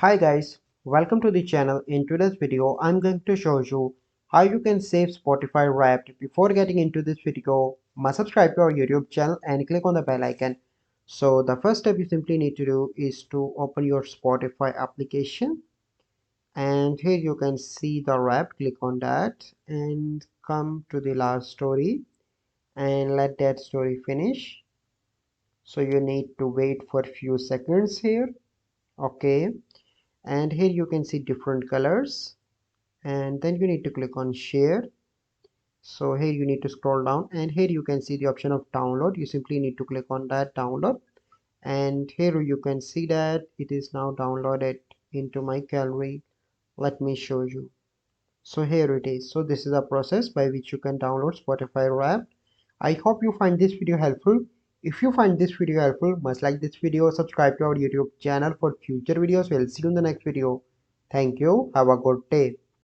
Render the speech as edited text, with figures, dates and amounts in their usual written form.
Hi guys, welcome to the channel. In today's video, I'm going to show you how you can save Spotify Wrapped. Before getting into this video, must subscribe to our YouTube channel and click on the bell icon. So the first step you simply need to do is to open your Spotify application, and here you can see the wrap. Click on that and come to the last story and let that story finish. So you need to wait for a few seconds here. Okay, and here you can see different colors, and then you need to click on share. So here you need to scroll down, and here you can see the option of download. You simply need to click on that download, and here you can see that it is now downloaded into my gallery. Let me show you. So here it is. So this is a process by which you can download Spotify Wrapped. I hope you find this video helpful. If you find this video helpful, must like this video, subscribe to our YouTube channel for future videos. We'll see you in the next video. Thank you. Have a good day.